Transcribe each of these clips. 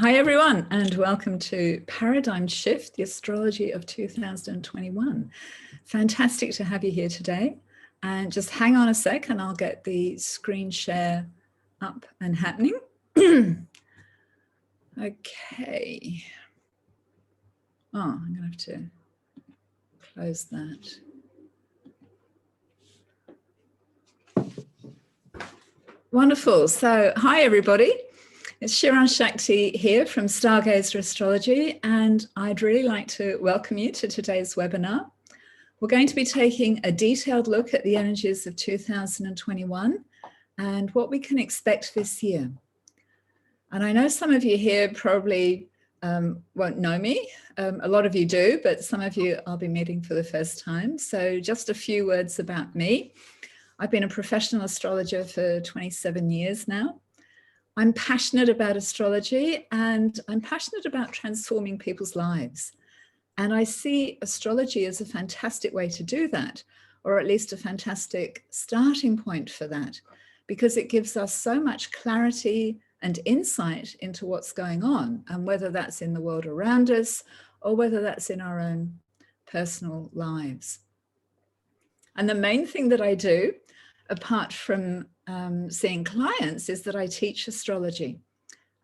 Hi everyone, and welcome to Paradigm Shift, the Astrology of 2021. Fantastic to have you here today. And just hang on a sec and I'll get the screen share up and happening. Okay. Oh, I'm going to have to close that. Wonderful. So, hi everybody. It's Chirone Shakti here from Stargazer Astrology, and I'd really like to welcome you to today's webinar. We're going to be taking a detailed look at the energies of 2021 and what we can expect this year. And I know some of you here probably won't know me. A lot of you do, but some of you I'll be meeting for the first time. So just a few words about me. I've been a professional astrologer for 27 years now. I'm passionate about astrology and I'm passionate about transforming people's lives. And I see astrology as a fantastic way to do that, or at least a fantastic starting point for that, because it gives us so much clarity and insight into what's going on, and whether that's in the world around us or whether that's in our own personal lives. And the main thing that I do, apart from seeing clients, is that I teach astrology.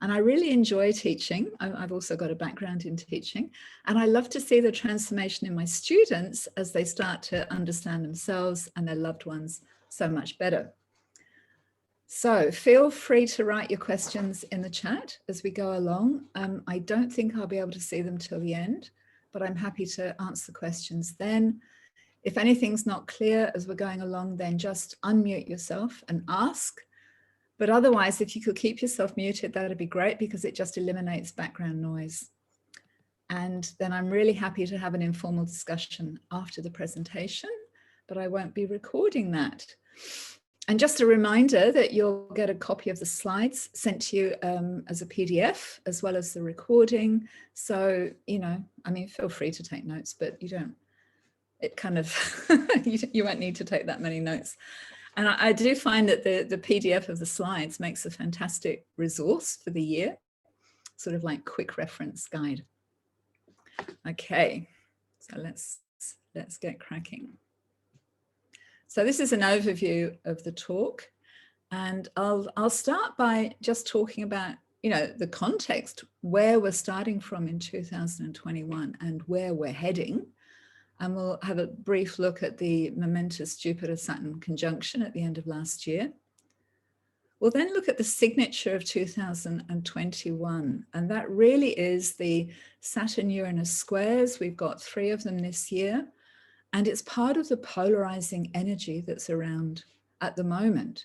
And I really enjoy teaching. I've also got a background in teaching. And I love to see the transformation in my students as they start to understand themselves and their loved ones so much better. So feel free to write your questions in the chat as we go along. I don't think I'll be able to see them till the end, but I'm happy to answer questions then. If anything's not clear as we're going along, then just unmute yourself and ask. But otherwise, if you could keep yourself muted, that'd be great, because it just eliminates background noise. And then I'm really happy to have an informal discussion after the presentation, but I won't be recording that. And just a reminder that you'll get a copy of the slides sent to you as a PDF, as well as the recording. So, you know, I mean, feel free to take notes, but you don't. It kind of, you won't need to take that many notes. And I do find that the PDF of the slides makes a fantastic resource for the year, sort of like quick reference guide. Okay, so let's get cracking. So this is an overview of the talk, and I'll start by just talking about, you know, the context, where we're starting from in 2021 and where we're heading. And we'll have a brief look at the momentous Jupiter-Saturn conjunction at the end of last year. We'll then look at the signature of 2021, and that really is the Saturn-Uranus squares. We've got 3 of them this year, and it's part of the polarizing energy that's around at the moment.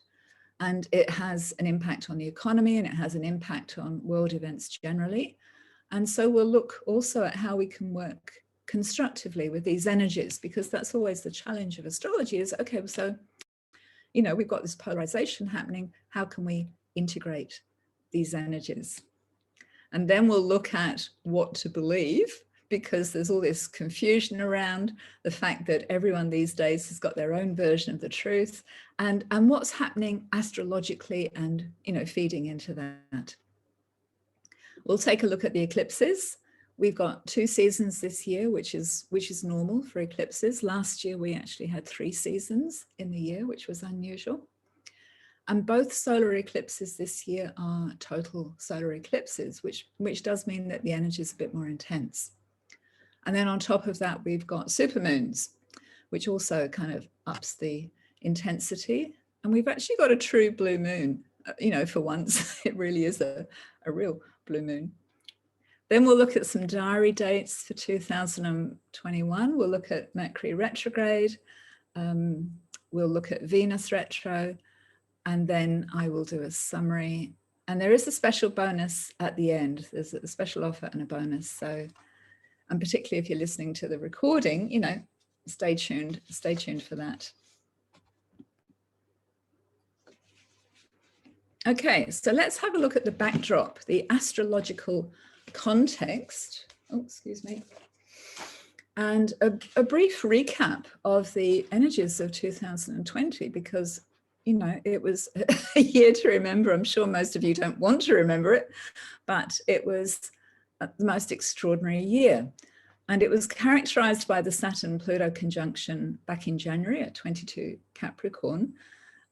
And it has an impact on the economy, and it has an impact on world events generally. And so we'll look also at how we can work constructively with these energies, because that's always the challenge of astrology is, okay, so, you know, we've got this polarization happening. How can we integrate these energies? And then we'll look at what to believe, because there's all this confusion around the fact that everyone these days has got their own version of the truth, and what's happening astrologically and, you know, feeding into that. We'll take a look at the eclipses. We've got 2 seasons this year, which is normal for eclipses. Last year, we actually had 3 seasons in the year, which was unusual. And both solar eclipses this year are total solar eclipses, which does mean that the energy is a bit more intense. And then on top of that, we've got supermoons, which also kind of ups the intensity. And we've actually got a true blue moon. You know, for once, it really is a real blue moon. Then we'll look at some diary dates for 2021. We'll look at Mercury retrograde. We'll look at Venus retro. And then I will do a summary. And there is a special bonus at the end. There's a special offer and a bonus. So, and particularly if you're listening to the recording, you know, stay tuned for that. Okay, so let's have a look at the backdrop, the astrological context. Oh, excuse me. And a brief recap of the energies of 2020, because, you know, it was a year to remember. I'm sure most of you don't want to remember it, but it was the most extraordinary year. And it was characterized by the Saturn-Pluto conjunction back in January at 22 Capricorn.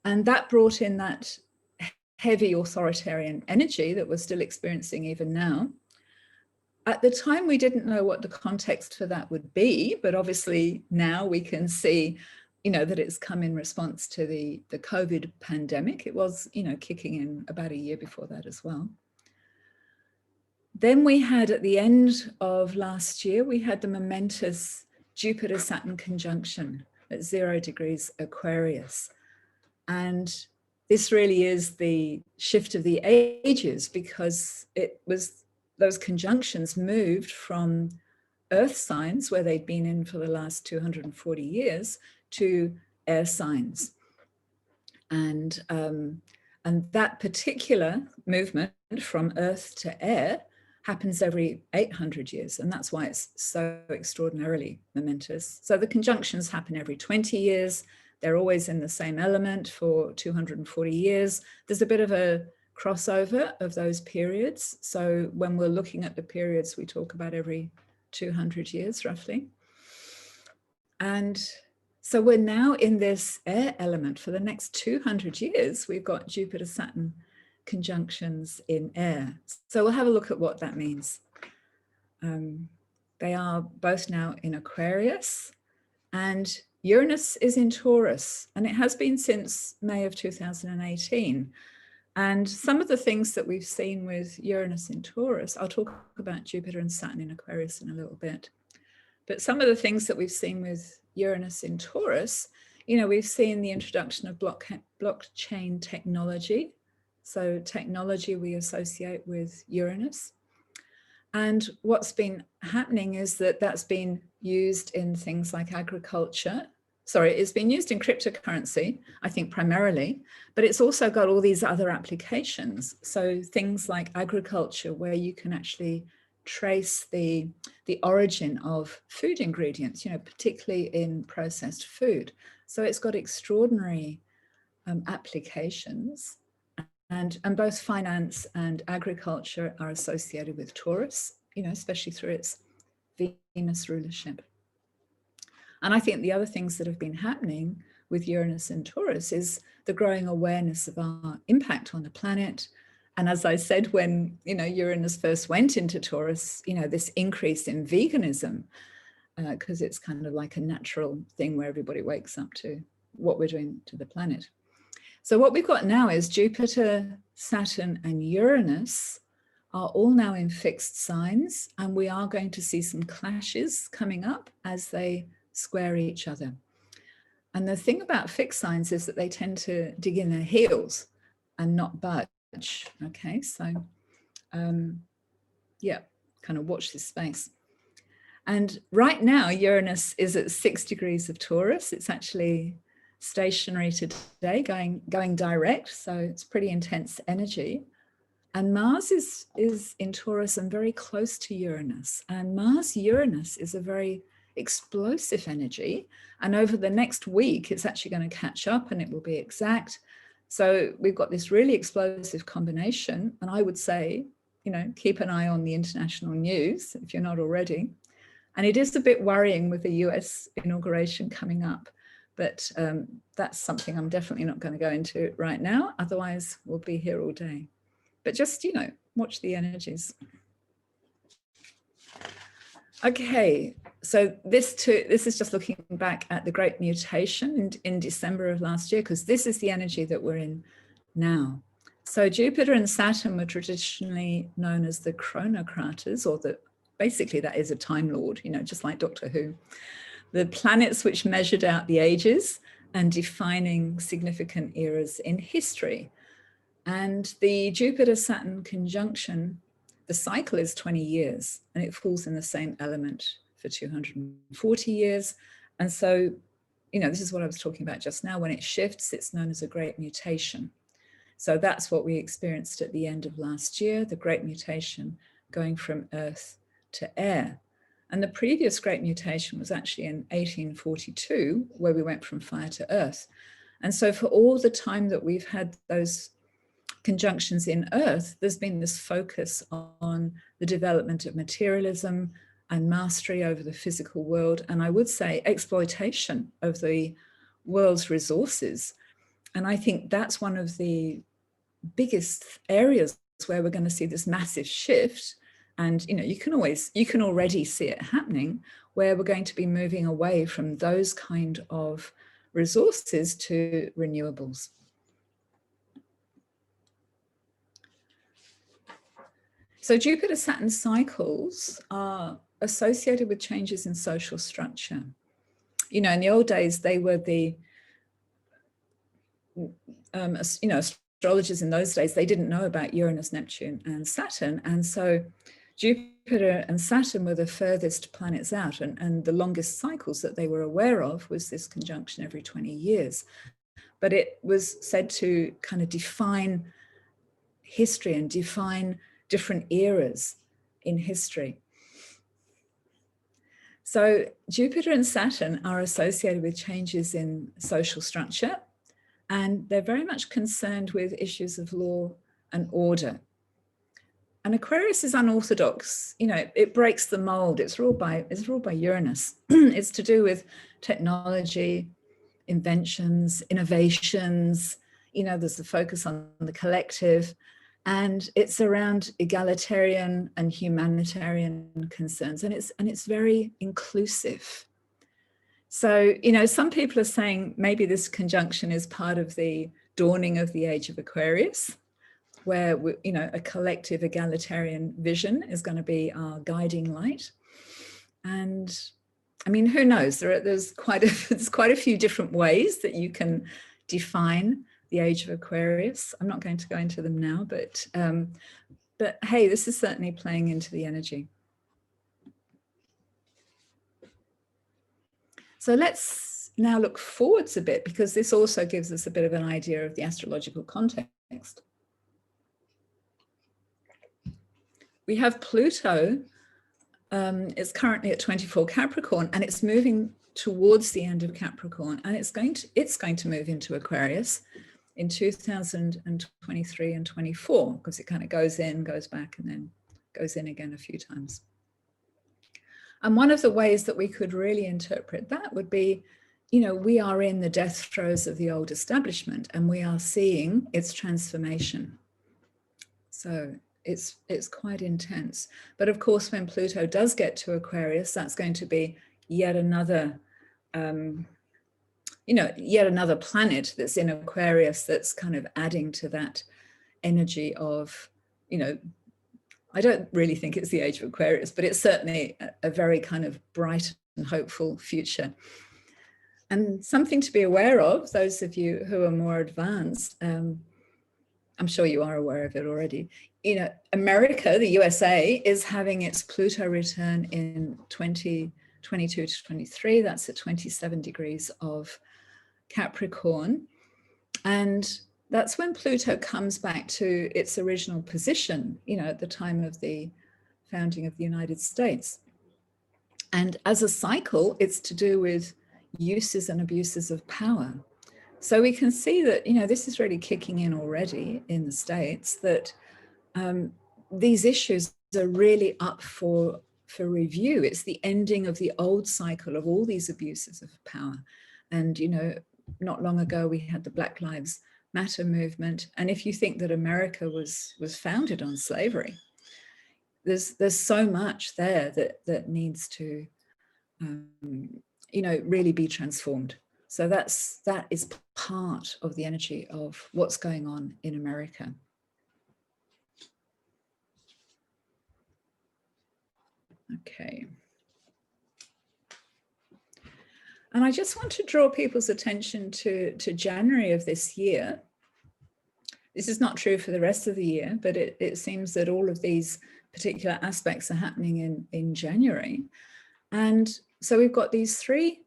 And that brought in that heavy authoritarian energy that we're still experiencing even now. At the time, we didn't know what the context for that would be, but obviously now we can see, you know, that it's come in response to the COVID pandemic. It was, you know, kicking in about a year before that as well. Then we had, at the end of last year, we had the momentous Jupiter-Saturn conjunction at 0 degrees Aquarius. And this really is the shift of the ages, because it was those conjunctions moved from earth signs, where they'd been in for the last 240 years, to air signs. And that particular movement from earth to air happens every 800 years. And that's why it's so extraordinarily momentous. So the conjunctions happen every 20 years. They're always in the same element for 240 years. There's a bit of a crossover of those periods. So when we're looking at the periods, we talk about every 200 years roughly. And so we're now in this air element for the next 200 years. We've got Jupiter-Saturn conjunctions in air. So we'll have a look at what that means. They are both now in Aquarius, and Uranus is in Taurus, and it has been since May of 2018. And some of the things that we've seen with Uranus in Taurus, I'll talk about Jupiter and Saturn in Aquarius in a little bit. But some of the things that we've seen with Uranus in Taurus, you know, we've seen the introduction of blockchain technology. So technology we associate with Uranus. And what's been happening is that that's been used in things like agriculture. Sorry, it's been used in cryptocurrency, I think primarily, but it's also got all these other applications. So things like agriculture, where you can actually trace the origin of food ingredients, you know, particularly in processed food. So it's got extraordinary applications. And both finance and agriculture are associated with Taurus, you know, especially through its Venus rulership. And I think the other things that have been happening with Uranus and Taurus is the growing awareness of our impact on the planet. And as I said, when, you know, Uranus first went into Taurus, you know, this increase in veganism, because it's kind of like a natural thing where everybody wakes up to what we're doing to the planet. So what we've got now is Jupiter, Saturn, and Uranus are all now in fixed signs, and we are going to see some clashes coming up as they square each other. And the thing about fixed signs is that they tend to dig in their heels and not budge. Okay, so yeah, kind of watch this space. And right now, Uranus is at 6 degrees of Taurus. It's actually stationary today, going direct, so it's pretty intense energy. And Mars is in Taurus and very close to Uranus. And Mars-Uranus is a very explosive energy. And over the next week, it's actually going to catch up and it will be exact. So we've got this really explosive combination. And I would say, you know, keep an eye on the international news if you're not already. And it is a bit worrying with the US inauguration coming up. But that's something I'm definitely not going to go into right now. Otherwise, we'll be here all day. But just, you know, watch the energies. Okay, so this is just looking back at the Great Mutation in December of last year, because this is the energy that we're in now. So Jupiter and Saturn were traditionally known as the chronocraters, or basically that is a Time Lord, you know, just like Doctor Who. The planets which measured out the ages and defining significant eras in history. And the Jupiter-Saturn conjunction, the cycle is 20 years, and it falls in the same element for 240 years. And so, you know, this is what I was talking about just now. When it shifts, it's known as a great mutation. So that's what we experienced at the end of last year, the great mutation going from earth to air. And the previous great mutation was actually in 1842, where we went from fire to earth. And so for all the time that we've had those conjunctions in Earth, there's been this focus on the development of materialism and mastery over the physical world, and I would say exploitation of the world's resources. And I think that's one of the biggest areas where we're going to see this massive shift. And you can already see it happening, where we're going to be moving away from those kind of resources to renewables. So Jupiter-Saturn cycles are associated with changes in social structure. In the old days, they were the, astrologers in those days, they didn't know about Uranus, Neptune, and Saturn. And so Jupiter and Saturn were the furthest planets out, and the longest cycles that they were aware of was this conjunction every 20 years. But it was said to kind of define history and define different eras in history. So Jupiter and Saturn are associated with changes in social structure, and they're very much concerned with issues of law and order. And Aquarius is unorthodox. It breaks the mold. It's ruled by Uranus. It's to do with technology, inventions, innovations. There's a focus on the collective, and it's around egalitarian and humanitarian concerns, and it's very inclusive. So, some people are saying maybe this conjunction is part of the dawning of the age of Aquarius, where a collective egalitarian vision is going to be our guiding light. And I mean, who knows? There's quite a few different ways that you can define the age of Aquarius. I'm not going to go into them now, but hey, this is certainly playing into the energy. So let's now look forwards a bit, because this also gives us a bit of an idea of the astrological context. We have Pluto. It's currently at 24 Capricorn, and it's moving towards the end of Capricorn, and it's going to move into Aquarius in 2023 and 24, because it kind of goes in, goes back, and then goes in again a few times. And one of the ways that we could really interpret that would be, we are in the death throes of the old establishment, and we are seeing its transformation. So it's quite intense. But of course, when Pluto does get to Aquarius, that's going to be yet another, yet another planet that's in Aquarius that's kind of adding to that energy of, I don't really think it's the age of Aquarius, but it's certainly a very kind of bright and hopeful future. And something to be aware of, those of you who are more advanced, I'm sure you are aware of it already. America, the USA, is having its Pluto return in 2022 to 23. That's at 27 degrees of Capricorn. And that's when Pluto comes back to its original position, at the time of the founding of the United States. And as a cycle, it's to do with uses and abuses of power. So we can see that, this is really kicking in already in the States, that these issues are really up for review. It's the ending of the old cycle of all these abuses of power. And, not long ago, we had the Black Lives Matter movement. And if you think that America was founded on slavery, there's so much there that needs to, really be transformed. So that is part of the energy of what's going on in America. Okay. And I just want to draw people's attention to January of this year. This is not true for the rest of the year, but it seems that all of these particular aspects are happening in January. And so we've got these three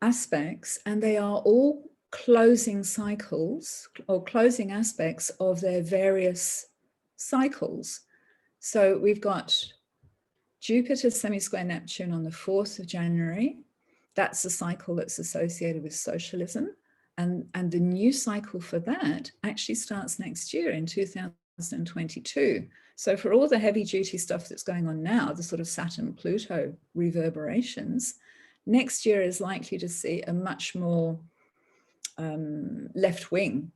aspects, and they are all closing cycles or closing aspects of their various cycles. So we've got Jupiter semi-square Neptune on the 4th of January. That's a cycle that's associated with socialism And the new cycle for that actually starts next year in 2022. So for all the heavy duty stuff that's going on now, the sort of Saturn-Pluto reverberations, next year is likely to see a much more left-wing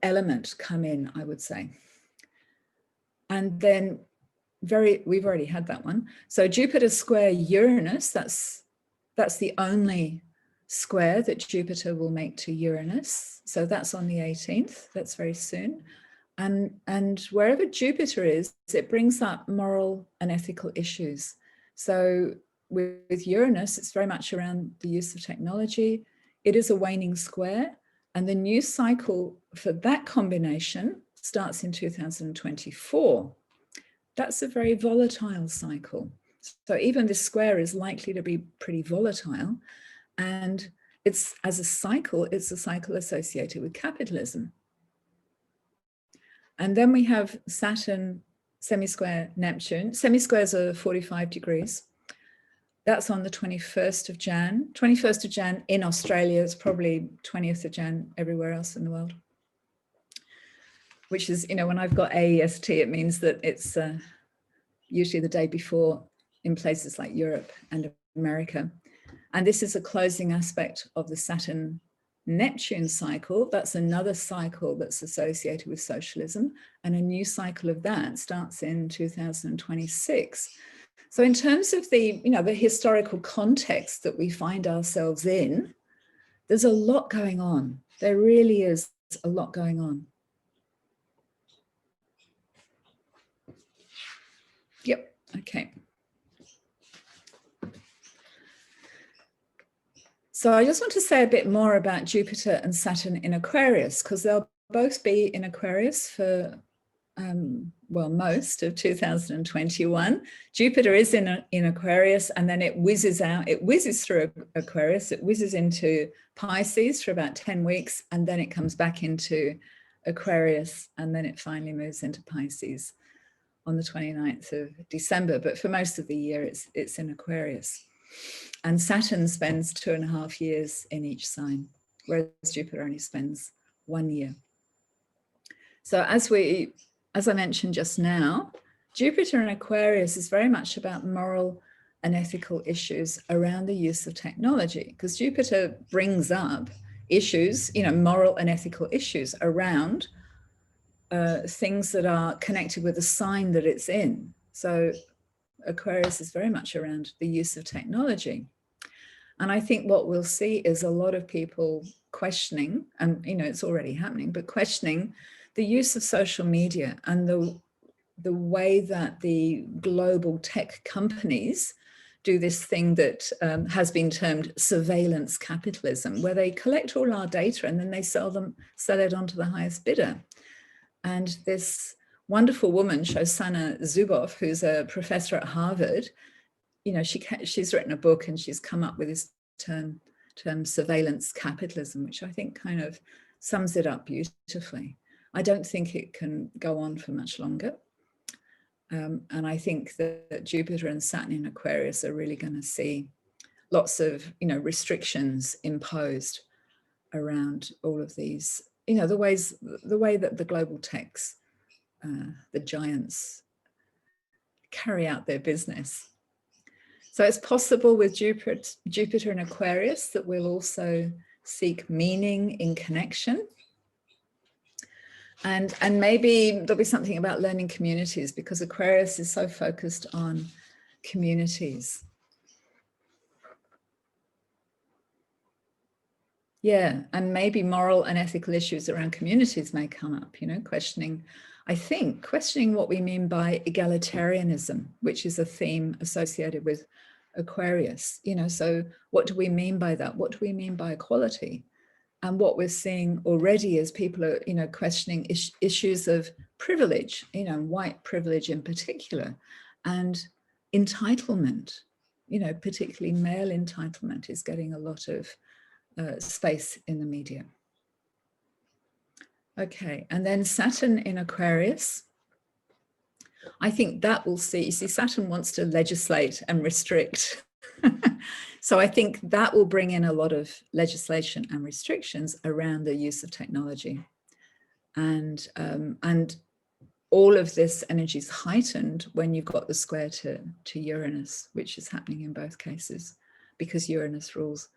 element come in, I would say. And then we've already had that one. So Jupiter square Uranus, that's the only square that Jupiter will make to Uranus. So that's on the 18th, that's very soon. And wherever Jupiter is, it brings up moral and ethical issues. So with Uranus, it's very much around the use of technology. It is a waning square, and the new cycle for that combination starts in 2024. That's a very volatile cycle. So even this square is likely to be pretty volatile. And it's a cycle associated with capitalism. And then we have Saturn semi-square Neptune. Semi-squares are 45 degrees. That's on the 21st of Jan. 21st of Jan in Australia, it's probably 20th of Jan everywhere else in the world. Which is, when I've got AEST, it means that it's usually the day before in places like Europe and America. And this is a closing aspect of the Saturn-Neptune cycle. That's another cycle that's associated with socialism. And a new cycle of that starts in 2026. So in terms of the historical context that we find ourselves in, there's a lot going on. There really is a lot going on. Yep, okay. So I just want to say a bit more about Jupiter and Saturn in Aquarius, because they'll both be in Aquarius for, most of 2021. Jupiter is in Aquarius, and then it whizzes out, it whizzes through Aquarius, it whizzes into Pisces for about 10 weeks, and then it comes back into Aquarius, and then it finally moves into Pisces on the 29th of December. But for most of the year, it's in Aquarius. And Saturn spends 2.5 years in each sign, whereas Jupiter only spends 1 year. So as I mentioned just now, Jupiter in Aquarius is very much about moral and ethical issues around the use of technology, because Jupiter brings up issues, moral and ethical issues around things that are connected with the sign that it's in. So Aquarius is very much around the use of technology. And I think what we'll see is a lot of people questioning, and it's already happening, but questioning the use of social media and the way that the global tech companies do this thing that has been termed surveillance capitalism, where they collect all our data and then they sell it on to the highest bidder. And this wonderful woman, Shoshana Zuboff, who's a professor at Harvard, she's written a book and she's come up with this term surveillance capitalism, which I think kind of sums it up beautifully. I don't think it can go on for much longer. And I think that Jupiter and Saturn in Aquarius are really going to see lots of, restrictions imposed around all of these, the way that the global techs, the giants, carry out their business. So it's possible with Jupiter in Aquarius that we'll also seek meaning in connection. And maybe there'll be something about learning communities, because Aquarius is so focused on communities. Yeah, and maybe moral and ethical issues around communities may come up, questioning what we mean by egalitarianism, which is a theme associated with Aquarius. So what do we mean by that? What do we mean by equality? And what we're seeing already is people are, questioning issues of privilege, white privilege in particular, and entitlement, particularly male entitlement is getting a lot of space in the media. Okay, and then Saturn in Aquarius. I think that will see, Saturn wants to legislate and restrict So I think that will bring in a lot of legislation and restrictions around the use of technology. And all of this energy is heightened when you've got the square to Uranus, which is happening in both cases, because Uranus rules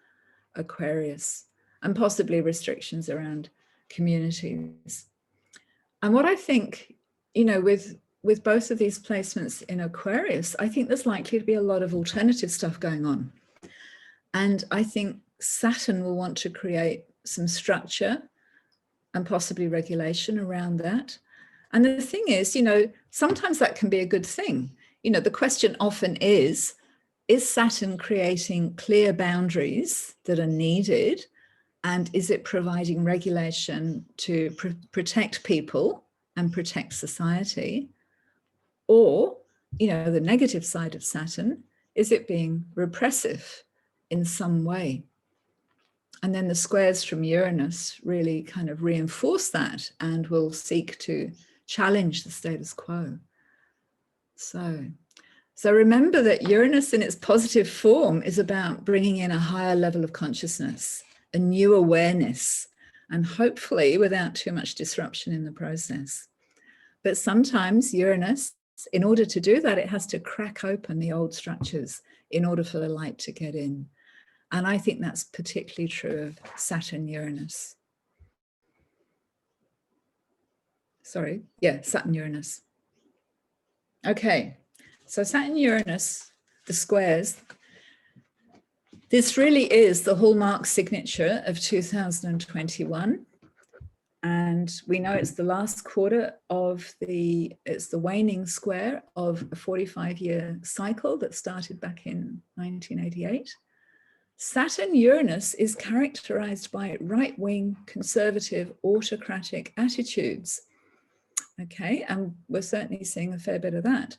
Aquarius, and possibly restrictions around communities. And what I think, you know, with both of these placements in Aquarius, I think there's likely to be a lot of alternative stuff going on. And I think Saturn will want to create some structure and possibly regulation around that. And the thing is, you know, sometimes that can be a good thing. You know, the question often is Saturn creating clear boundaries that are needed? And is it providing regulation to protect people and protect society? Or, you know, the negative side of Saturn, is it being repressive in some way? And then the squares from Uranus really kind of reinforce that and will seek to challenge the status quo. So remember that Uranus in its positive form is about bringing in a higher level of consciousness, a new awareness, and hopefully without too much disruption in the process. But sometimes Uranus, in order to do that, it has to crack open the old structures in order for the light to get in. And I think that's particularly true of Saturn-Uranus. Sorry, yeah, Saturn-Uranus. Okay, so Saturn-Uranus, the squares, this really is the hallmark signature of 2021. And we know it's the last quarter of it's the waning square of a 45-year cycle that started back in 1988. Saturn-Uranus is characterized by right-wing, conservative, autocratic attitudes. Okay, and we're certainly seeing a fair bit of that.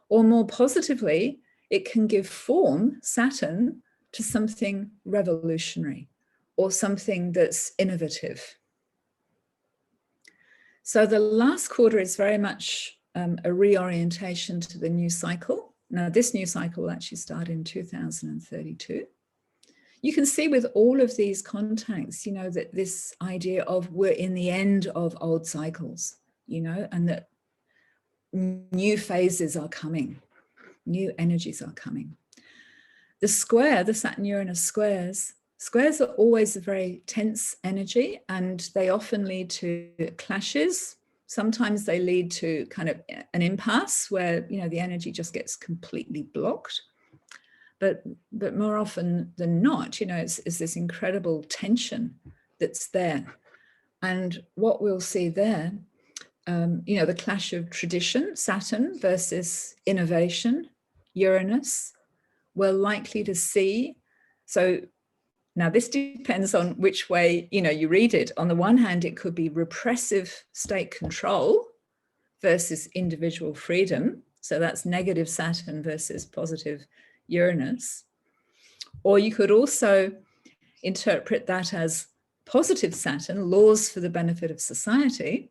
Or more positively, it can give form, Saturn, to something revolutionary or something that's innovative. So the last quarter is very much a reorientation to the new cycle. Now, this new cycle will actually start in 2032. You can see with all of these contacts, you know, that this idea of we're in the end of old cycles, you know, and that new phases are coming, new energies are coming. The square, the Saturn-Uranus squares are always a very tense energy, and they often lead to clashes. Sometimes they lead to kind of an impasse where, you know, the energy just gets completely blocked. But more often than not, you know, it's this incredible tension that's there. And what we'll see there, you know, the clash of tradition, Saturn versus innovation, Uranus, we're likely to see. So now this depends on which way, you know, you read it. On the one hand, it could be repressive state control versus individual freedom. So that's negative Saturn versus positive Uranus. Or you could also interpret that as positive Saturn, laws for the benefit of society,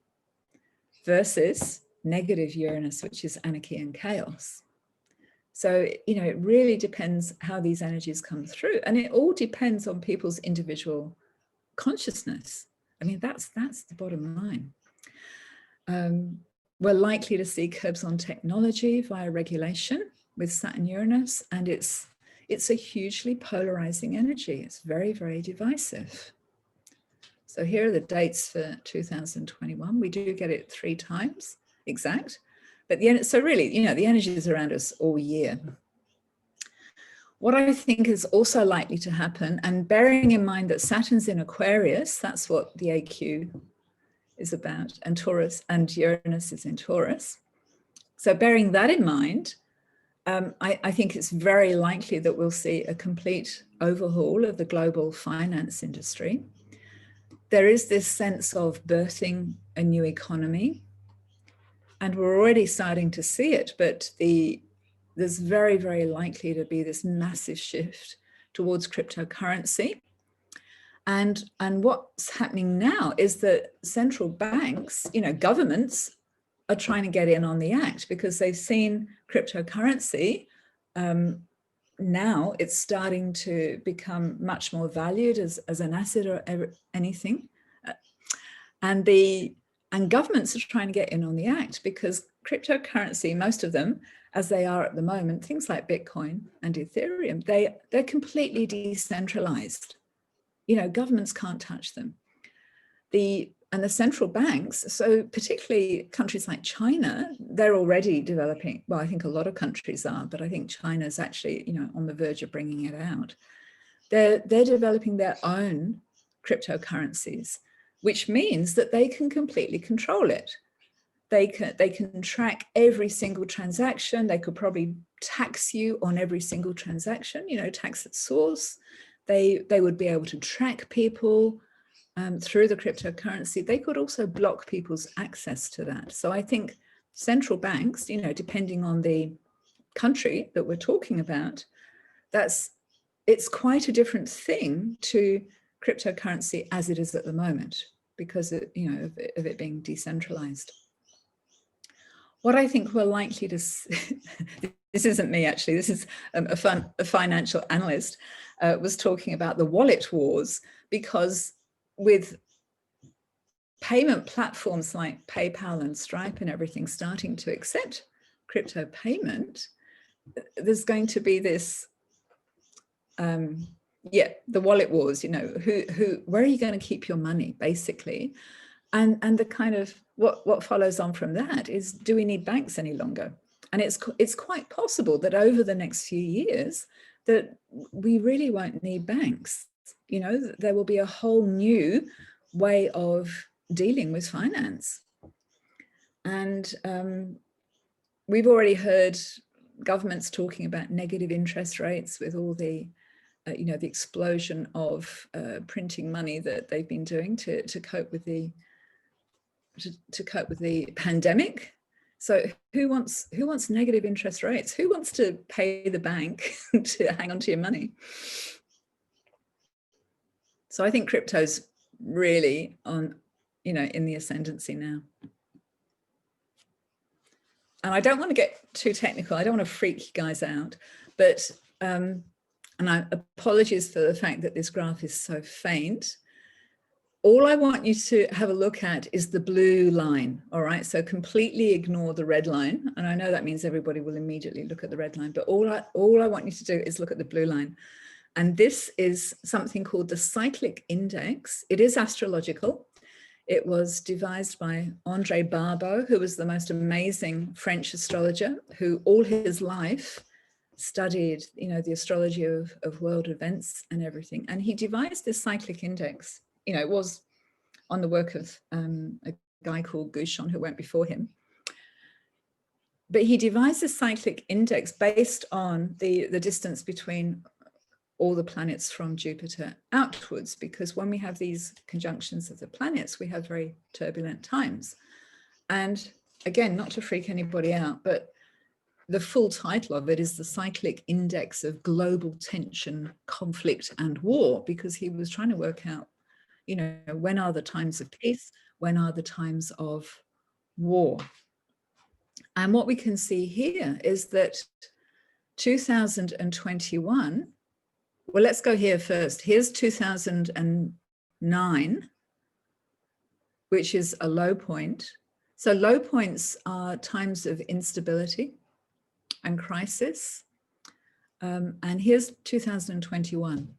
versus negative Uranus, which is anarchy and chaos. So, you know, it really depends how these energies come through, and it all depends on people's individual consciousness. I mean, that's the bottom line. We're likely to see curbs on technology via regulation with Saturn-Uranus, and it's a hugely polarizing energy. It's very, very divisive. So here are the dates for 2021. We do get it 3 times exact, but so really, you know, the energy is around us all year. What I think is also likely to happen, and bearing in mind that Saturn's in Aquarius, that's what the AQ is about, and Taurus, and Uranus is in Taurus. So bearing that in mind, I think it's very likely that we'll see a complete overhaul of the global finance industry. There is this sense of birthing a new economy, and we're already starting to see it, but there's very, very likely to be this massive shift towards cryptocurrency. And what's happening now is that central banks, you know, governments are trying to get in on the act because they've seen cryptocurrency now it's starting to become much more valued as an asset or anything. And governments are trying to get in on the act, because cryptocurrency, most of them, as they are at the moment, things like Bitcoin and Ethereum, they're completely decentralized. You know, governments can't touch them. And the central banks, so particularly countries like China, they're already developing, well, I think a lot of countries are, but I think China's actually, you know, on the verge of bringing it out. They're developing their own cryptocurrencies, which means that they can completely control it. They can track every single transaction. They could probably tax you on every single transaction, you know, tax at source. They would be able to track people through the cryptocurrency. They could also block people's access to that. So I think central banks, you know, depending on the country that we're talking about, it's quite a different thing to cryptocurrency as it is at the moment, because of it being decentralized. What I think we're likely to see, this isn't me actually, this is a financial analyst was talking about the wallet wars, because with payment platforms like PayPal and Stripe and everything starting to accept crypto payment, there's going to be this, the wallet wars, you know, where are you going to keep your money, basically? And the kind of what follows on from that is, do we need banks any longer? And it's quite possible that over the next few years that we really won't need banks. You know, there will be a whole new way of dealing with finance. And we've already heard governments talking about negative interest rates with all the the explosion of printing money that they've been doing to cope with the pandemic. So who wants negative interest rates? Who wants to pay the bank to hang on to your money? So I think crypto's really on, in the ascendancy now. And I don't want to get too technical. I don't want to freak you guys out, but and apologies for the fact that this graph is so faint. All I want you to have a look at is the blue line, all right? So completely ignore the red line. And I know that means everybody will immediately look at the red line, but all I want you to do is look at the blue line. And this is something called the cyclic index. It is astrological. It was devised by André Barbeau, who was the most amazing French astrologer, who all his life studied, the astrology of world events and everything. And he devised this cyclic index. It was on the work of a guy called Gouchon, who went before him. But he devised a cyclic index based on the distance between all the planets from Jupiter outwards, because when we have these conjunctions of the planets, we have very turbulent times. And again, not to freak anybody out, but the full title of it is the Cyclic Index of Global Tension, Conflict and War, because he was trying to work out, when are the times of peace? When are the times of war? And what we can see here is that 2021, well, let's go here first. Here's 2009, which is a low point. So low points are times of instability and crisis. And here's 2021.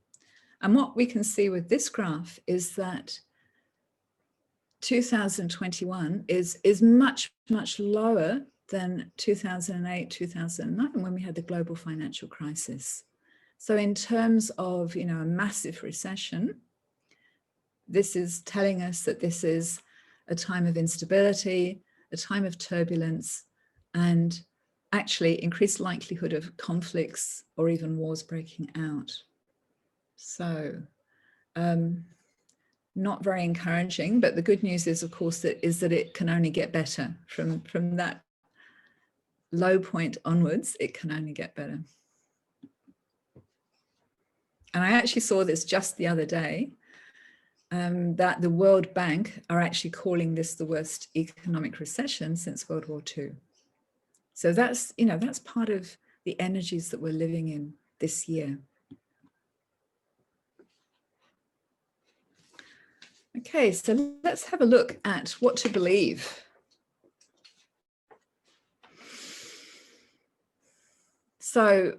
And what we can see with this graph is that 2021 is much, much lower than 2008, 2009, when we had the global financial crisis. So in terms of, a massive recession, this is telling us that this is a time of instability, a time of turbulence, and actually increased likelihood of conflicts or even wars breaking out. So not very encouraging, but the good news is, of course, that it can only get better from that low point onwards. It can only get better. And I actually saw this just the other day, that the World Bank are actually calling this the worst economic recession since World War II. So that's, that's part of the energies that we're living in. this year. Okay, so let's have a look at what to believe. So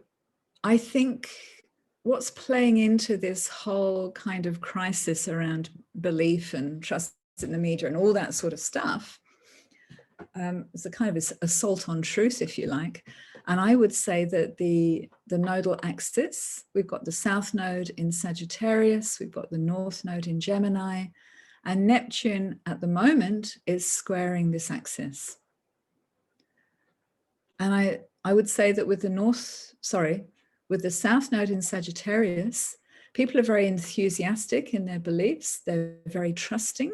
I think what's playing into this whole kind of crisis around belief and trust in the media and all that sort of stuff is a kind of assault on truth, if you like. And I would say that the nodal axis, we've got the South Node in Sagittarius, we've got the North Node in Gemini, and Neptune at the moment is squaring this axis. And I would say that with with the South Node in Sagittarius, people are very enthusiastic in their beliefs. They're very trusting,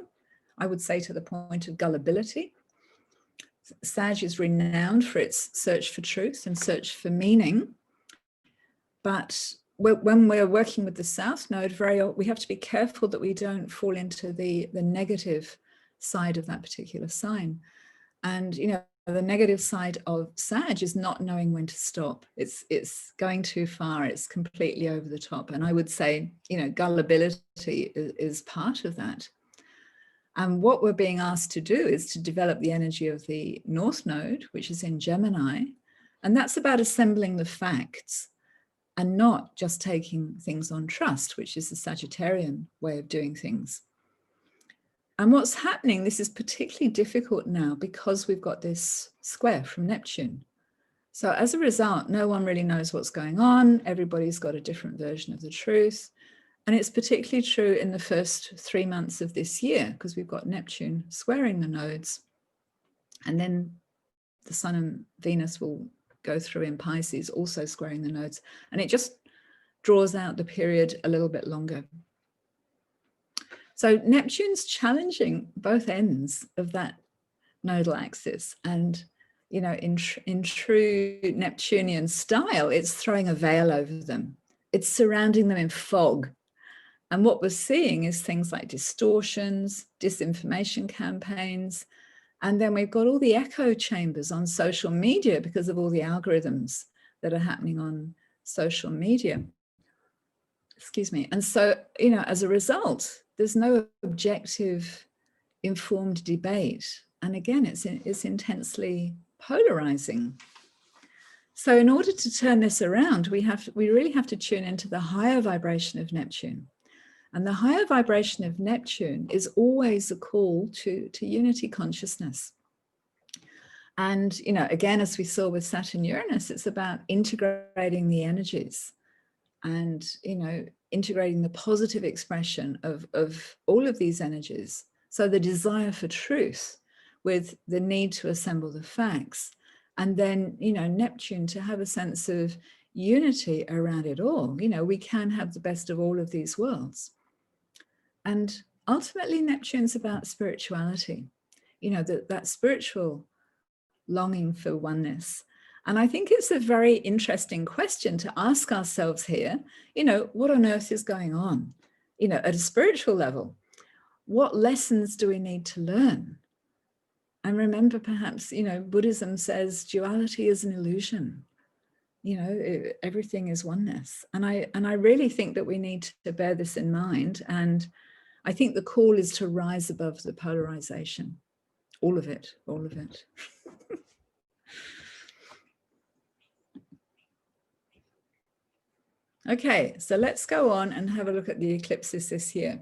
I would say, to the point of gullibility. Sag is renowned for its search for truth and search for meaning. But when we're working with the South Node, we have to be careful that we don't fall into the negative side of that particular sign. And, you know, the negative side of Sag is not knowing when to stop. It's going too far. It's completely over the top. And I would say, you know, gullibility is part of that. And what we're being asked to do is to develop the energy of the North Node, which is in Gemini. And that's about assembling the facts and not just taking things on trust, which is the Sagittarian way of doing things. And what's happening, this is particularly difficult now because we've got this square from Neptune. So as a result, no one really knows what's going on. Everybody's got a different version of the truth. And it's particularly true in the first 3 months of this year, because we've got Neptune squaring the nodes. And then the Sun and Venus will go through in Pisces, also squaring the nodes. And it just draws out the period a little bit longer. So Neptune's challenging both ends of that nodal axis. And, you know, in true Neptunian style, it's throwing a veil over them. It's surrounding them in fog. And what we're seeing is things like distortions, disinformation campaigns, and then we've got all the echo chambers on social media because of all the algorithms that are happening on social media. Excuse me. And so, you know, as a result, there's no objective, informed debate. And again, it's intensely polarizing. So in order to turn this around, we really have to tune into the higher vibration of Neptune. And the higher vibration of Neptune is always a call to unity consciousness. And, you know, again, as we saw with Saturn Uranus, it's about integrating the energies and, you know, integrating the positive expression of all of these energies. So the desire for truth with the need to assemble the facts. And then, you know, Neptune to have a sense of unity around it all. You know, we can have the best of all of these worlds. And ultimately, Neptune's about spirituality, you know, that spiritual longing for oneness. And I think it's a very interesting question to ask ourselves here, you know, what on earth is going on? You know, at a spiritual level, what lessons do we need to learn? And remember, perhaps, you know, Buddhism says duality is an illusion. You know, everything is oneness. And I really think that we need to bear this in mind. And I think the call is to rise above the polarization. All of it, all of it. Okay, so let's go on and have a look at the eclipses this year.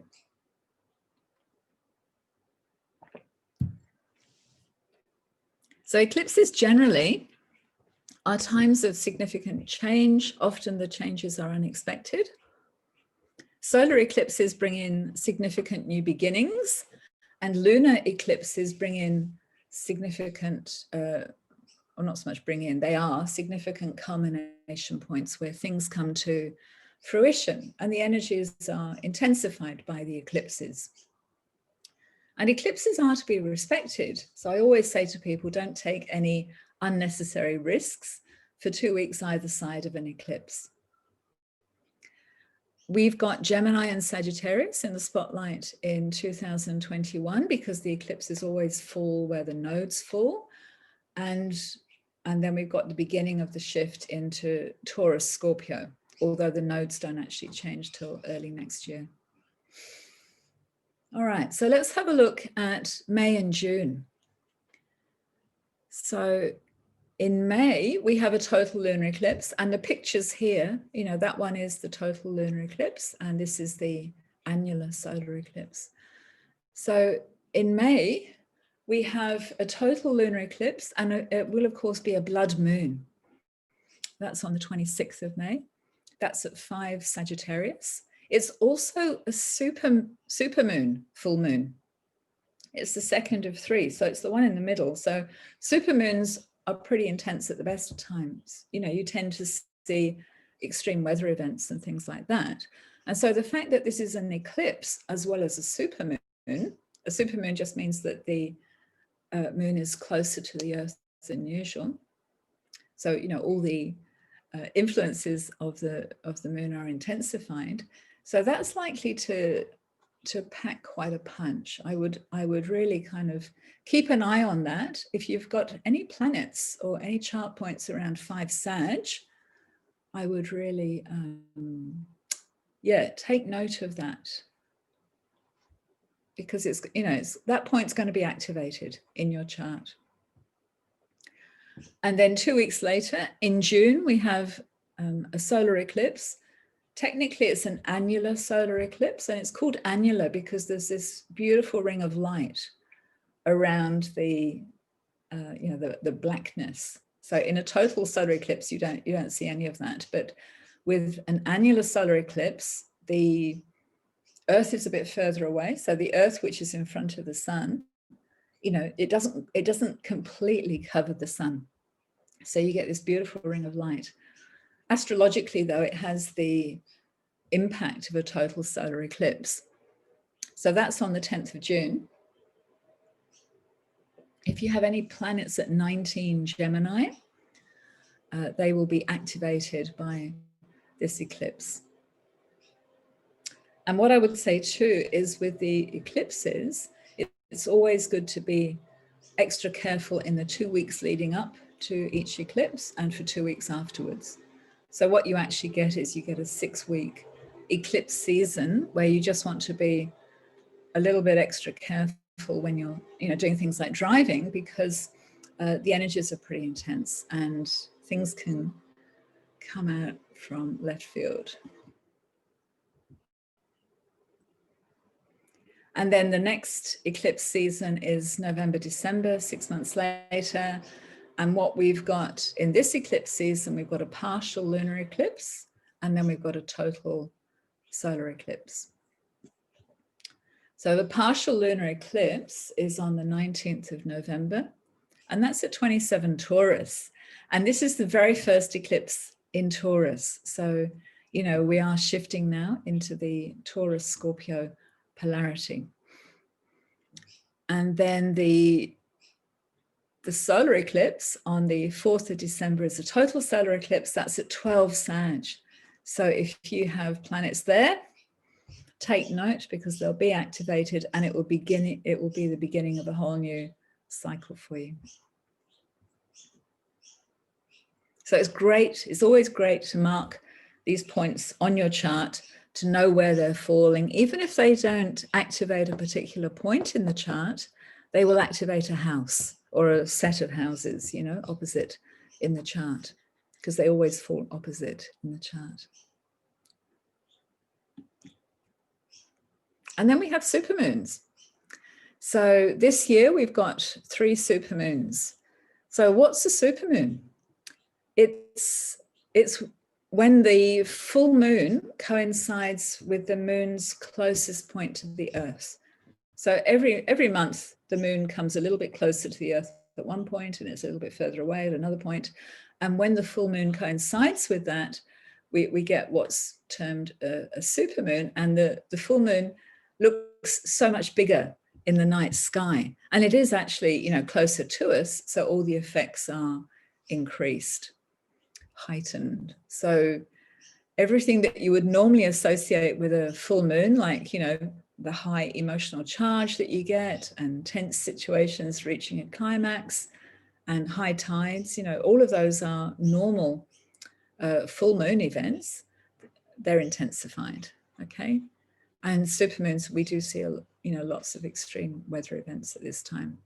So eclipses generally are times of significant change. Often the changes are unexpected. Solar eclipses bring in significant new beginnings, and lunar eclipses bring in significant, or not so much bring in, they are significant culmination points where things come to fruition and the energies are intensified by the eclipses. And eclipses are to be respected. So I always say to people, don't take any unnecessary risks for 2 weeks either side of an eclipse. We've got Gemini and Sagittarius in the spotlight in 2021 because the eclipses always fall where the nodes fall. And then we've got the beginning of the shift into Taurus, Scorpio. although the nodes don't actually change till early next year. All right, so let's have a look at May and June. So in May, we have a total lunar eclipse, and the pictures here, you know, that one is the total lunar eclipse, and this is the annular solar eclipse. So in May, we have a total lunar eclipse, and it will, of course, be a blood moon. That's on the 26th of May. That's at 5 Sagittarius. It's also a super moon, full moon. It's the second of 3, so it's the one in the middle. So supermoons are pretty intense at the best of times. You know, you tend to see extreme weather events and things like that. And so the fact that this is an eclipse as well as a supermoon just means that the moon is closer to the Earth than usual. So, you know, all the influences of the moon are intensified. So that's likely to pack quite a punch. I would really kind of keep an eye on that. If you've got any planets or any chart points around 5 Sag, I would really, take note of that, because it's, you know, that point's going to be activated in your chart. And then 2 weeks later, in June, we have a solar eclipse. Technically, it's an annular solar eclipse, and it's called annular because there's this beautiful ring of light around the, the blackness. So in a total solar eclipse, you don't see any of that. But with an annular solar eclipse, the Earth is a bit further away. So the Earth, which is in front of the sun, you know, it doesn't completely cover the sun. So you get this beautiful ring of light. Astrologically, though, it has the impact of a total solar eclipse. So that's on the 10th of June. If you have any planets at 19 Gemini, they will be activated by this eclipse. And what I would say too is with the eclipses, it's always good to be extra careful in the 2 weeks leading up to each eclipse and for 2 weeks afterwards. So what you actually get is you get a 6-week eclipse season where you just want to be a little bit extra careful when you're, you know, doing things like driving, because the energies are pretty intense and things can come out from left field. And then the next eclipse season is November, December, 6 months later. And what we've got in this eclipse season, we've got a partial lunar eclipse, and then we've got a total solar eclipse. So the partial lunar eclipse is on the 19th of November, and that's at 27 Taurus. And this is the very first eclipse in Taurus. So, you know, we are shifting now into the Taurus-Scorpio polarity. And then the solar eclipse on the 4th of December is a total solar eclipse. That's at 12 Sag. So if you have planets there, take note, because they'll be activated, and it will be the beginning of a whole new cycle for you. So it's great. It's always great to mark these points on your chart to know where they're falling. Even if they don't activate a particular point in the chart, they will activate a house or a set of houses, you know, opposite in the chart, because they always fall opposite in the chart. And then we have supermoons. So this year we've got 3 supermoons. So what's a supermoon? It's when the full moon coincides with the moon's closest point to the Earth. So every month the moon comes a little bit closer to the Earth at one point, and it's a little bit further away at another point. And when the full moon coincides with that, we get what's termed a supermoon, and the full moon looks so much bigger in the night sky. And it is actually, you know, closer to us, so all the effects are increased, heightened. So everything that you would normally associate with a full moon, like, you know, the high emotional charge that you get and tense situations reaching a climax and high tides, you know, all of those are normal full moon events. they're intensified, okay? And supermoons, we do see, lots of extreme weather events at this time.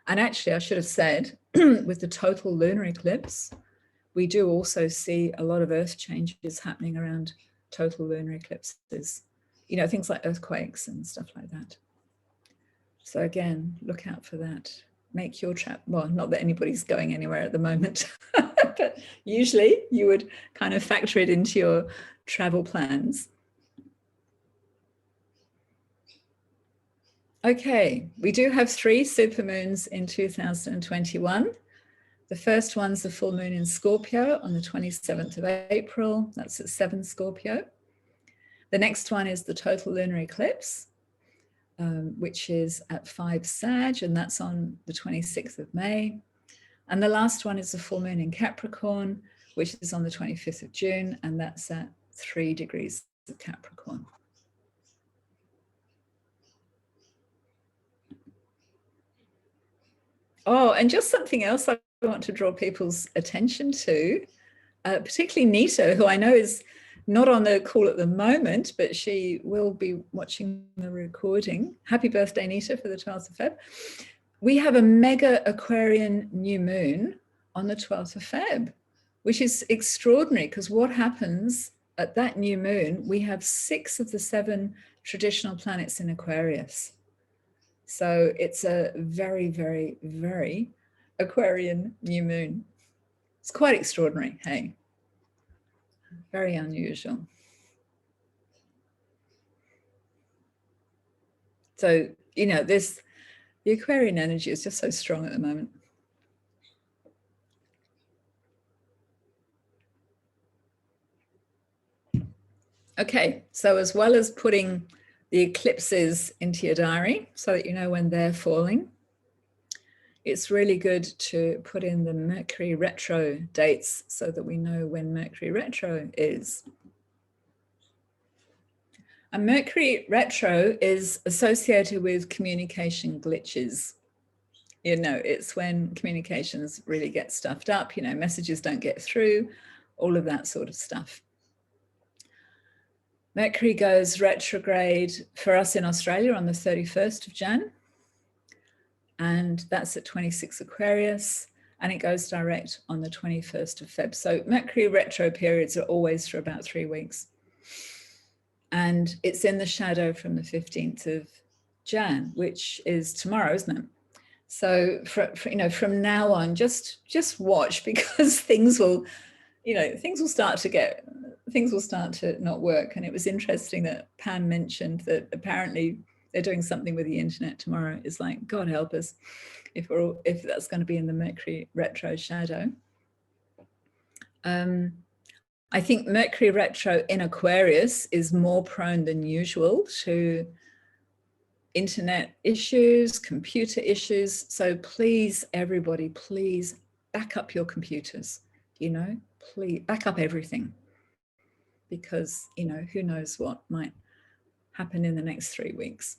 And actually, I should have said, with the total lunar eclipse, we do also see a lot of earth changes happening around total lunar eclipses, things like earthquakes and stuff like that. So again, look out for that. Make your well, not that anybody's going anywhere at the moment, but usually you would kind of factor it into your travel plans. Okay, we do have 3 supermoons in 2021. The first one's the full moon in Scorpio on the 27th of April. That's at 7 Scorpio. The next one is the total lunar eclipse, which is at 5 Sag, and that's on the 26th of May. And the last one is the full moon in Capricorn, which is on the 25th of June, and that's at 3 degrees of Capricorn. Oh, and just something else I want to draw people's attention to, particularly Nita, who I know is not on the call at the moment, but she will be watching the recording. Happy birthday, Nita, for the 12th of Feb. We have a mega Aquarian new moon on the 12th of Feb, which is extraordinary because what happens at that new moon, we have 6 of the 7 traditional planets in Aquarius. So it's a very, very, very Aquarian new moon. It's quite extraordinary, hey? Very unusual. So, the Aquarian energy is just so strong at the moment. Okay, so as well as putting the eclipses into your diary so that you know when they're falling, it's really good to put in the Mercury retro dates so that we know when Mercury retro is. A Mercury retro is associated with communication glitches. It's when communications really get stuffed up, messages don't get through, all of that sort of stuff. Mercury goes retrograde for us in Australia on the 31st of Jan, and that's at 26 Aquarius, and it goes direct on the 21st of Feb. So Mercury retro periods are always for about 3 weeks. And it's in the shadow from the 15th of Jan, which is tomorrow, isn't it? So from now on, just watch, because things will start to not work. And it was interesting that Pam mentioned that apparently they're doing something with the internet tomorrow. It's like, God help us if that's going to be in the Mercury retro shadow. I think Mercury retro in Aquarius is more prone than usual to internet issues, computer issues. So please, everybody, please back up your computers, please back up everything, because, who knows what might happen in the next 3 weeks.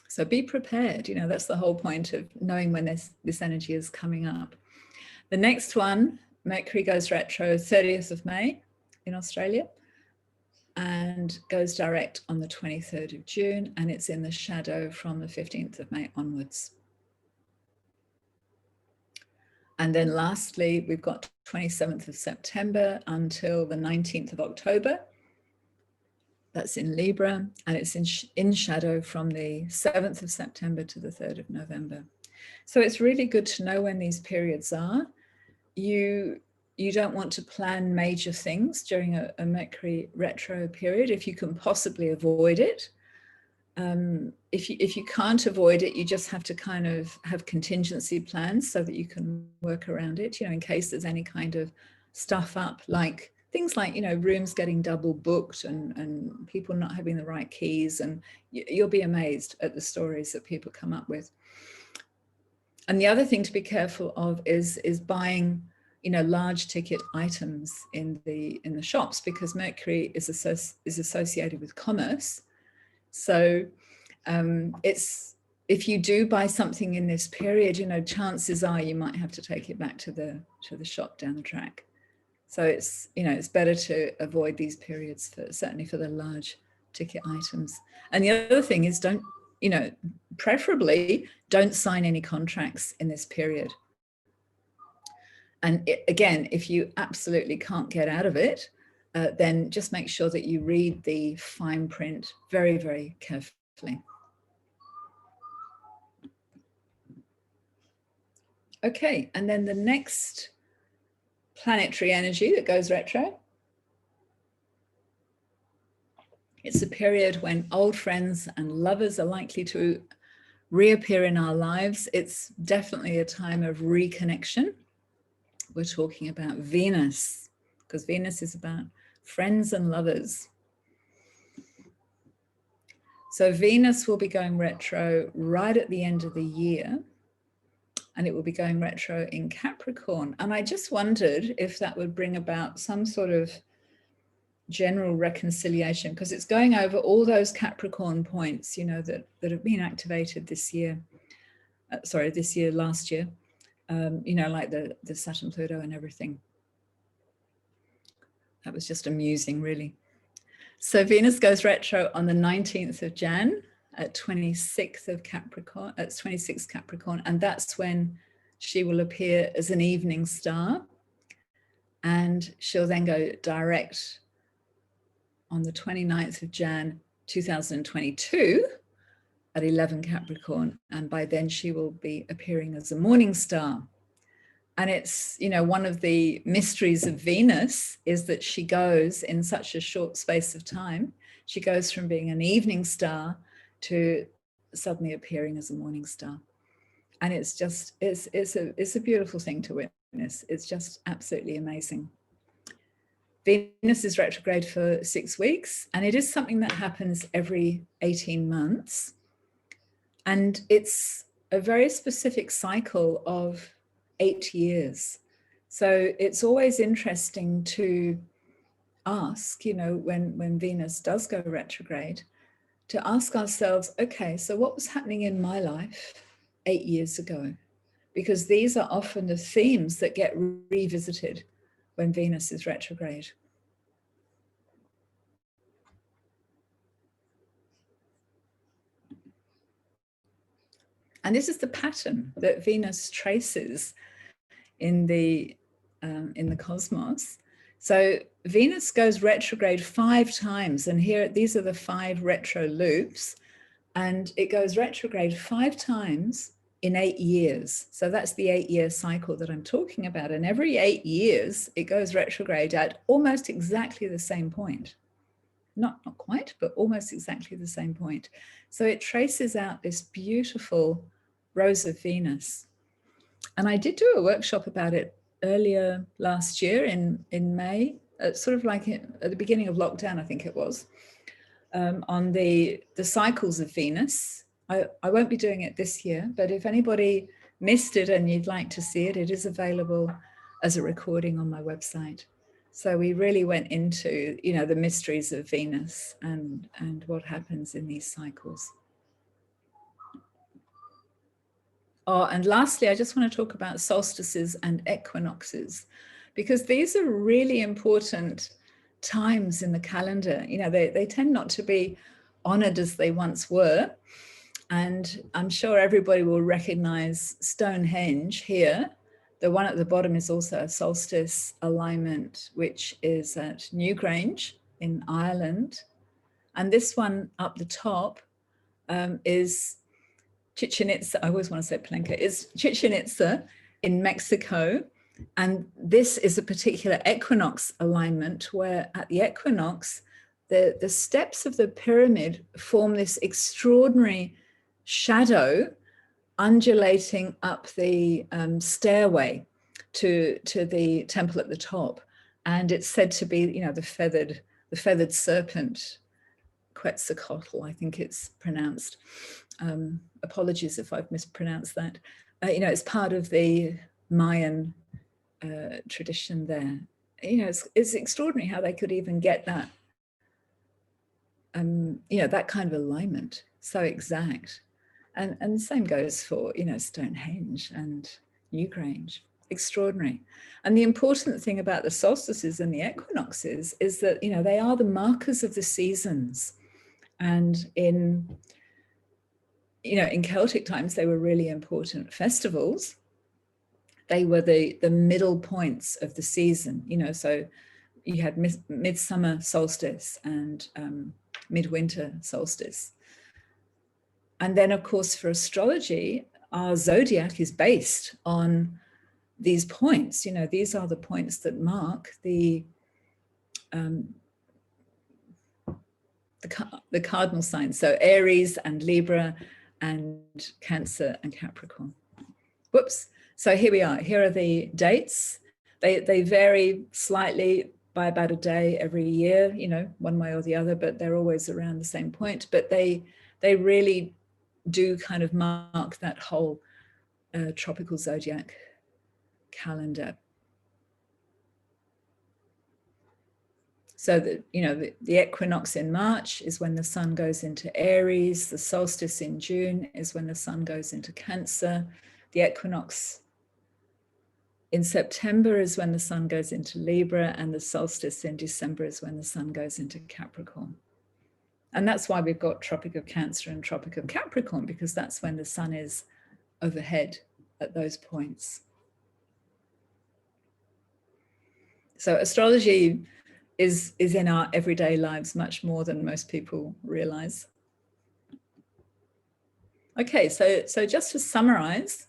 So be prepared. That's the whole point of knowing when this energy is coming up. The next one, Mercury goes retro 30th of May in Australia and goes direct on the 23rd of June, and it's in the shadow from the 15th of May onwards. And then lastly, we've got 27th of September until the 19th of October. That's in Libra, and it's in shadow from the 7th of September to the 3rd of November. So it's really good to know when these periods are. You don't want to plan major things during a Mercury retro period if you can possibly avoid it. If you can't avoid it, you just have to kind of have contingency plans so that you can work around it, in case there's any kind of stuff up, like things like, rooms getting double booked and people not having the right keys, and you'll be amazed at the stories that people come up with. And the other thing to be careful of is buying, large ticket items in the shops, because Mercury is associated with commerce. So if you do buy something in this period, chances are you might have to take it back to the shop down the track. So it's, it's better to avoid these periods, certainly for the large ticket items. And the other thing is preferably don't sign any contracts in this period. And again, if you absolutely can't get out of it, then just make sure that you read the fine print very, very carefully. Okay, and then the next planetary energy that goes retro, it's a period when old friends and lovers are likely to reappear in our lives. It's definitely a time of reconnection. We're talking about Venus, because Venus is about friends and lovers. So Venus will be going retro right at the end of the year, and it will be going retro in Capricorn. And I just wondered if that would bring about some sort of general reconciliation, because it's going over all those Capricorn points, that have been activated this year. Last year, like the Saturn, Pluto and everything. That was just amusing, really. So Venus goes retro on the 19th of Jan at 26th of Capricorn, at 26th Capricorn, and that's when she will appear as an evening star, and she'll then go direct on the 29th of Jan 2022 at 11 Capricorn, and by then she will be appearing as a morning star. And it's, one of the mysteries of Venus is that she goes in such a short space of time. She goes from being an evening star to suddenly appearing as a morning star. And it's just, it's a beautiful thing to witness. It's just absolutely amazing. Venus is retrograde for 6 weeks, and it is something that happens every 18 months. And it's a very specific cycle of 8 years. So it's always interesting to ask, when Venus does go retrograde, to ask ourselves, okay, so what was happening in my life 8 years ago? Because these are often the themes that get revisited when Venus is retrograde. And this is the pattern that Venus traces in the cosmos. So Venus goes retrograde 5 times, and here these are the 5 retro loops, and it goes retrograde 5 times in 8 years. So that's the 8-year cycle that I'm talking about, and every 8 years it goes retrograde at almost exactly the same point. Not quite, but almost exactly the same point. So it traces out this beautiful rose of Venus. And I did do a workshop about it earlier last year in May, sort of like at the beginning of lockdown, I think it was, on the cycles of Venus. I won't be doing it this year, but if anybody missed it and you'd like to see it, it is available as a recording on my website. So we really went into, the mysteries of Venus and what happens in these cycles. Oh, and lastly, I just want to talk about solstices and equinoxes, because these are really important times in the calendar. They tend not to be honored as they once were. And I'm sure everybody will recognize Stonehenge here. The one at the bottom is also a solstice alignment, which is at Newgrange in Ireland. And this one up the top is Chichen Itza. I always want to say Palenque. It's Chichen Itza in Mexico. And this is a particular equinox alignment where at the equinox, the steps of the pyramid form this extraordinary shadow undulating up the stairway to the temple at the top. And it's said to be, the feathered serpent, Quetzalcoatl, I think it's pronounced. Apologies if I've mispronounced that. It's part of the Mayan tradition there. It's extraordinary how they could even get that, that kind of alignment, so exact. And the same goes for, Stonehenge and Newgrange. extraordinary. And the important thing about the solstices and the equinoxes is that, you know, they are the markers of the seasons. And in, you know, in Celtic times, they were really important festivals. They were the middle points of the season, you know, so you had midsummer solstice and midwinter solstice. And then, of course, for astrology, our zodiac is based on these points. You know, these are the points that mark the cardinal signs. So Aries and Libra and Cancer and Capricorn. Whoops. So here we are. Here are the dates. They vary slightly by about a day every year, you know, one way or the other, but they're always around the same point. But they really do kind of mark that whole tropical zodiac calendar. So that, you know, the equinox in March is when the sun goes into Aries. The solstice in June is when the sun goes into Cancer. The equinox in September is when the sun goes into Libra, and the solstice in December is when the sun goes into Capricorn. And that's why we've got Tropic of Cancer and Tropic of Capricorn, because that's when the sun is overhead at those points. So astrology is in our everyday lives much more than most people realize. Okay, so just to summarize,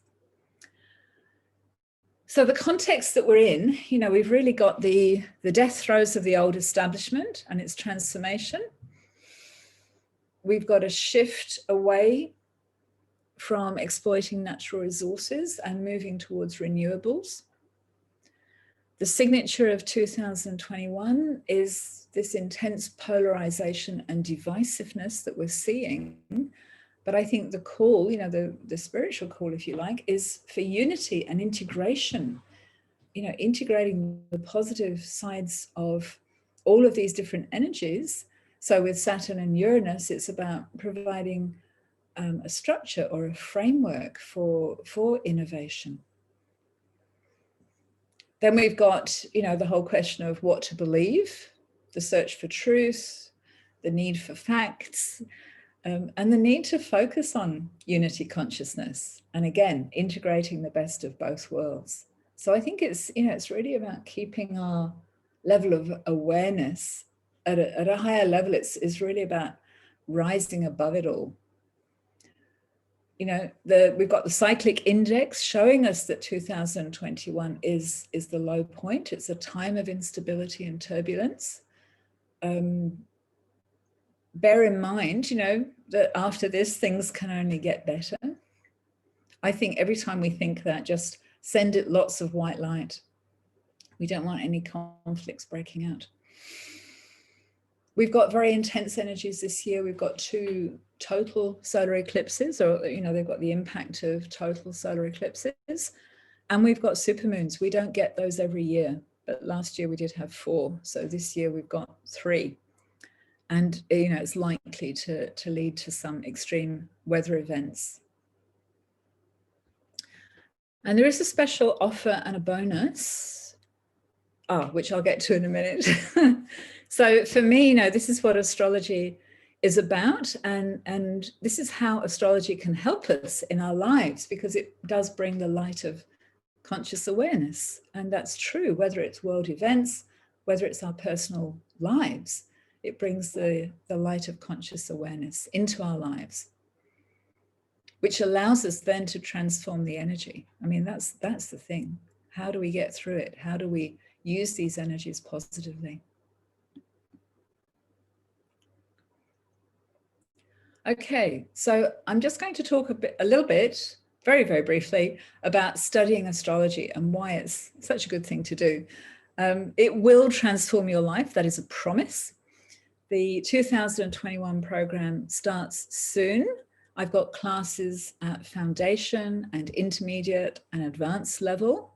so the context that we're in, you know, we've really got the death throes of the old establishment and its transformation. We've got a shift away from exploiting natural resources and moving towards renewables. The signature of 2021 is this intense polarization and divisiveness that we're seeing. But I think the call, you know, the spiritual call, if you like, is for unity and integration, you know, integrating the positive sides of all of these different energies. So with Saturn and Uranus, it's about providing a structure or a framework for innovation. Then we've got, you know, the whole question of what to believe, the search for truth, the need for facts, and the need to focus on unity consciousness. And again, integrating the best of both worlds. So I think it's, you know, it's really about keeping our level of awareness at a higher level. It's really about rising above it all. You know, we've got the cyclic index showing us that 2021 is the low point. It's a time of instability and turbulence. Bear in mind, you know, that after this, things can only get better. I think every time we think that, just send it lots of white light. We don't want any conflicts breaking out. We've got very intense energies this year. We've got 2 total solar eclipses, or, you know, they've got the impact of total solar eclipses. And we've got supermoons. We don't get those every year, but last year we did have 4. So this year we've got 3. And, you know, it's likely to lead to some extreme weather events. And there is a special offer and a bonus, which I'll get to in a minute. So for me, you know, this is what astrology is about. And this is how astrology can help us in our lives, because it does bring the light of conscious awareness. And that's true, whether it's world events, whether it's our personal lives. It brings the light of conscious awareness into our lives, which allows us then to transform the energy. I mean, that's the thing. How do we get through it? How do we use these energies positively? Okay, so I'm just going to talk a little bit, very, very briefly, about studying astrology and why it's such a good thing to do. It will transform your life. That is a promise. The 2021 program starts soon. I've got classes at foundation and intermediate and advanced level.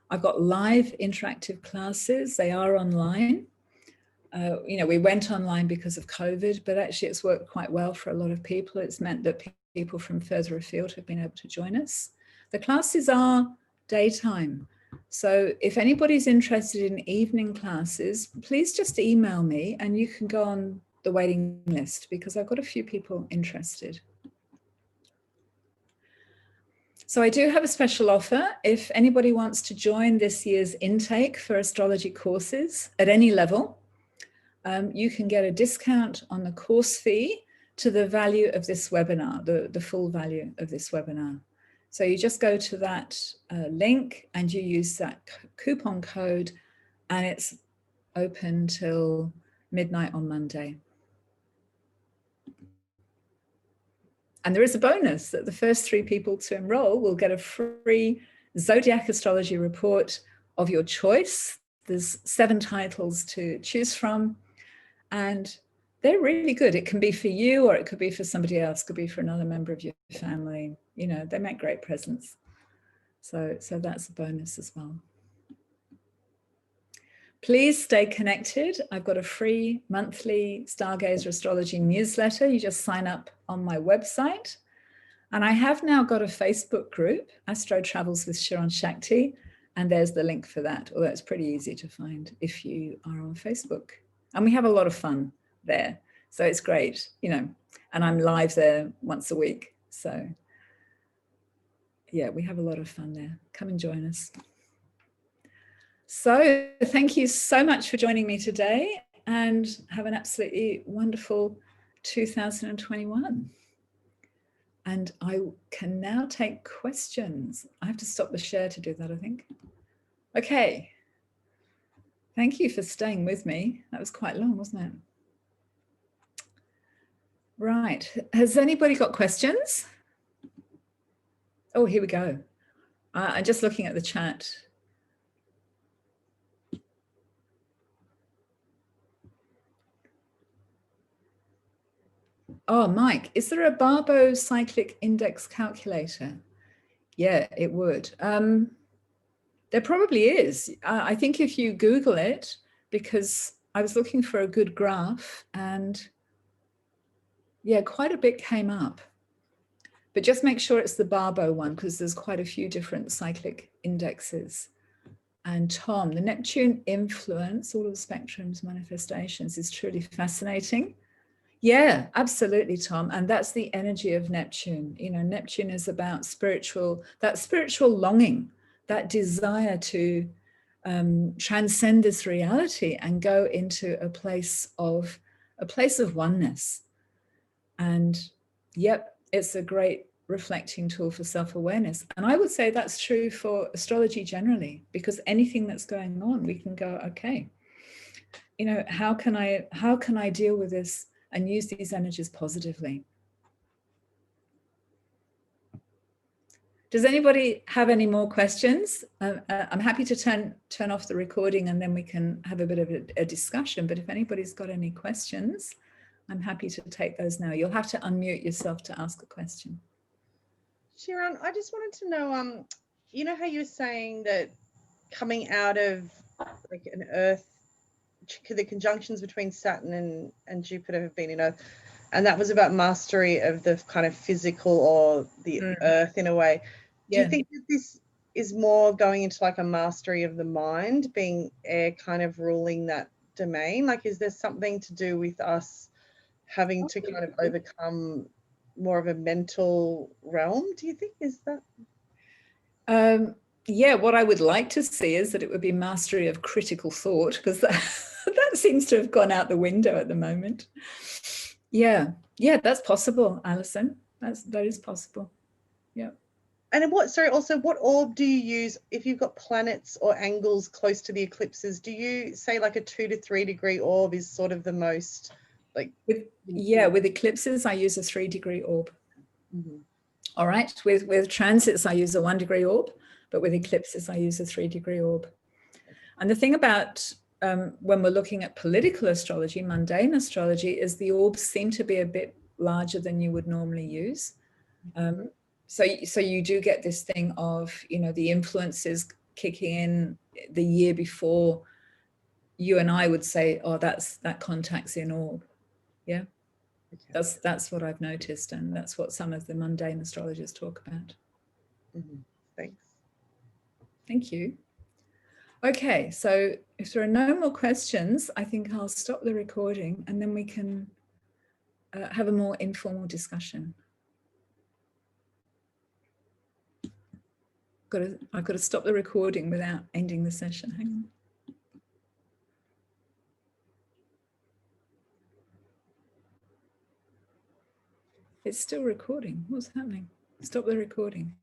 I've got live interactive classes. They are online. You know, we went online because of COVID, but actually it's worked quite well for a lot of people. It's meant that people from further afield have been able to join us. The classes are daytime. So if anybody's interested in evening classes, please just email me and you can go on the waiting list because I've got a few people interested. So I do have a special offer. If anybody wants to join this year's intake for astrology courses at any level, you can get a discount on the course fee to the value of this webinar, the full value of this webinar. So you just go to that link and you use that coupon code, and it's open till midnight on Monday. And there is a bonus that the first 3 people to enroll will get a free zodiac astrology report of your choice. There's 7 titles to choose from, and they're really good. It can be for you or it could be for somebody else, could be for another member of your family. You know, they make great presents. So that's a bonus as well. Please stay connected. I've got a free monthly Stargazer Astrology newsletter. You just sign up on my website. And I have now got a Facebook group, Astro Travels with Chirone Shakti, and there's the link for that, although it's pretty easy to find if you are on Facebook. And we have a lot of fun there. So it's great, you know, and I'm live there once a week. So yeah, we have a lot of fun there. Come and join us. So thank you so much for joining me today, and have an absolutely wonderful 2021. And I can now take questions. I have to stop the share to do that, I think. Okay. Thank you for staying with me. That was quite long, wasn't it? Right. Has anybody got questions? Oh, here we go. I'm just looking at the chat. Oh, Mike, is there a Barbo cyclic index calculator? Yeah, it would. There probably is. I think if you Google it, because I was looking for a good graph and yeah, quite a bit came up. But just make sure it's the Barbo one, because there's quite a few different cyclic indexes. And Tom, the Neptune influence, all of the spectrum's manifestations is truly fascinating. Yeah, absolutely, Tom. And that's the energy of Neptune. You know, Neptune is about that spiritual longing, that desire to transcend this reality and go into a place of oneness. And yep, it's a great reflecting tool for self-awareness. And I would say that's true for astrology generally, because anything that's going on, we can go, okay, you know, how can I deal with this and use these energies positively? Does anybody have any more questions? I'm happy to turn off the recording and then we can have a bit of a discussion. But if anybody's got any questions, I'm happy to take those now. You'll have to unmute yourself to ask a question. Chirone, I just wanted to know, you know how you were saying that coming out of like an Earth, the conjunctions between Saturn and Jupiter have been in Earth, and that was about mastery of the kind of physical or the Earth in a way. Do you think that this is more going into like a mastery of the mind, being air kind of ruling that domain? Like, is there something to do with us having to kind of overcome more of a mental realm, do you think? Is that? Yeah, what I would like to see is that it would be mastery of critical thought, because that seems to have gone out the window at the moment. Yeah, that's possible, Alison. That is possible. Yeah. And what orb do you use if you've got planets or angles close to the eclipses? Do you say like a 2 to 3 degree orb is sort of the most like? With eclipses, I use a 3 degree orb. Mm-hmm. All right. With transits, I use a 1 degree orb, but with eclipses, I use a 3 degree orb. And the thing about when we're looking at political astrology, mundane astrology, is the orbs seem to be a bit larger than you would normally use. So you do get this thing of, you know, the influences kicking in the year before you and I would say, oh, that contact's in orb. Yeah. Okay. That's what I've noticed, and that's what some of the mundane astrologers talk about. Mm-hmm. Thanks. Thank you. Okay, so if there are no more questions, I think I'll stop the recording and then we can have a more informal discussion. I've got to stop the recording without ending the session. Hang on. It's still recording. What's happening? Stop the recording.